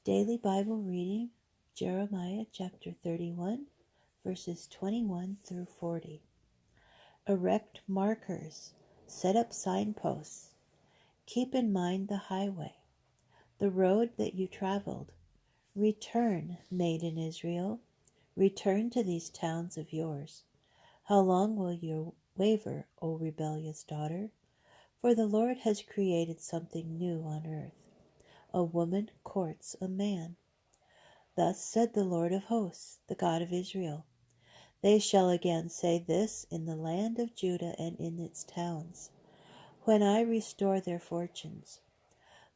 Daily Bible reading, Jeremiah chapter 31, verses 21 through 40. Erect markers, set up signposts. Keep in mind the highway, the road that you traveled. Return, maiden Israel, return to these towns of yours. How long will you waver, O rebellious daughter? For the Lord has created something new on earth. A woman courts a man. Thus said the Lord of hosts, the God of Israel, they shall again say this in the land of Judah and in its towns, when I restore their fortunes.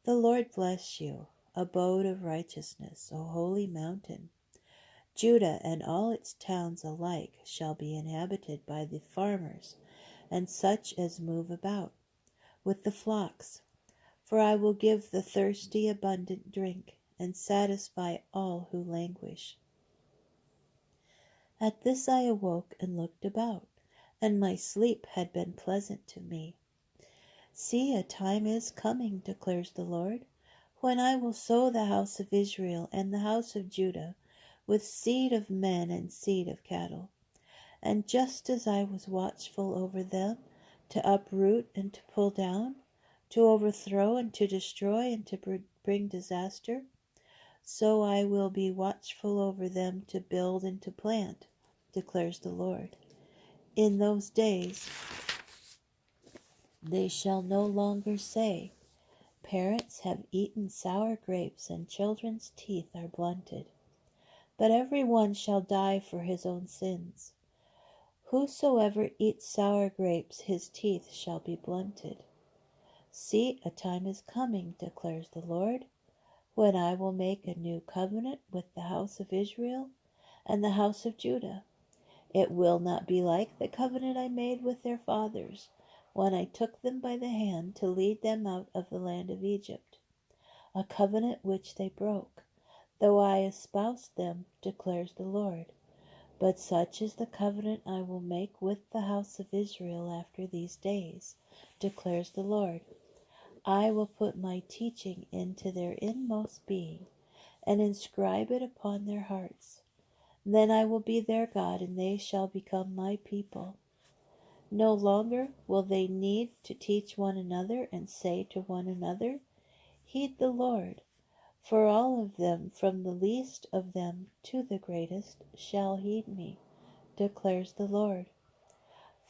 The Lord bless you, abode of righteousness, O holy mountain. Judah and all its towns alike shall be inhabited by the farmers and such as move about with the flocks. For I will give the thirsty abundant drink, and satisfy all who languish. At this I awoke and looked about, and my sleep had been pleasant to me. See, a time is coming, declares the Lord, when I will sow the house of Israel and the house of Judah with seed of men and seed of cattle. And just as I was watchful over them, to uproot and to pull down, to overthrow and to destroy and to bring disaster, so I will be watchful over them to build and to plant, declares the Lord. In those days they shall no longer say, parents have eaten sour grapes and children's teeth are blunted. But every one shall die for his own sins. Whosoever eats sour grapes, his teeth shall be blunted. See, a time is coming, declares the Lord, when I will make a new covenant with the house of Israel and the house of Judah. It will not be like the covenant I made with their fathers when I took them by the hand to lead them out of the land of Egypt, a covenant which they broke, though I espoused them, declares the Lord. But such is the covenant I will make with the house of Israel after these days, declares the Lord. I will put my teaching into their inmost being, and inscribe it upon their hearts. Then I will be their God, and they shall become my people. No longer will they need to teach one another and say to one another, heed the Lord, for all of them, from the least of them to the greatest, shall heed me, declares the Lord.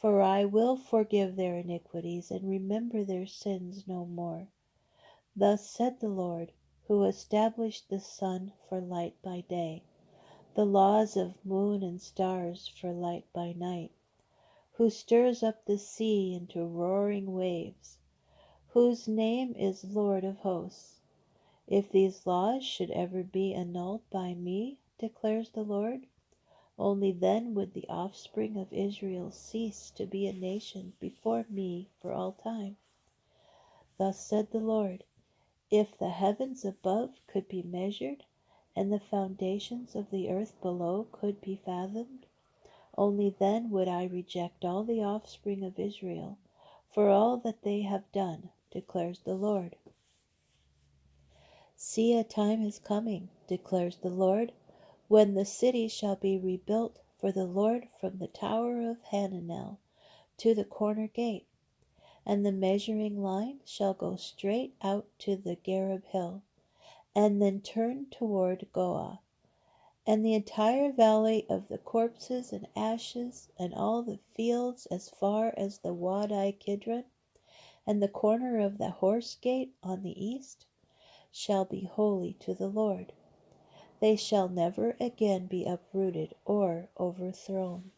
For I will forgive their iniquities and remember their sins no more. Thus said the Lord, who established the sun for light by day, the laws of moon and stars for light by night, who stirs up the sea into roaring waves, whose name is Lord of hosts. If these laws should ever be annulled by me, declares the Lord, only then would the offspring of Israel cease to be a nation before me for all time. Thus said the Lord, if the heavens above could be measured, and the foundations of the earth below could be fathomed, only then would I reject all the offspring of Israel for all that they have done, declares the Lord. See, a time is coming, declares the Lord, when the city shall be rebuilt for the Lord from the tower of Hananel to the corner gate, and the measuring line shall go straight out to the Gareb hill, and then turn toward Goah, and the entire valley of the corpses and ashes, and all the fields as far as the Wadi Kidron, and the corner of the horse gate on the east, shall be holy to the Lord. They shall never again be uprooted or overthrown.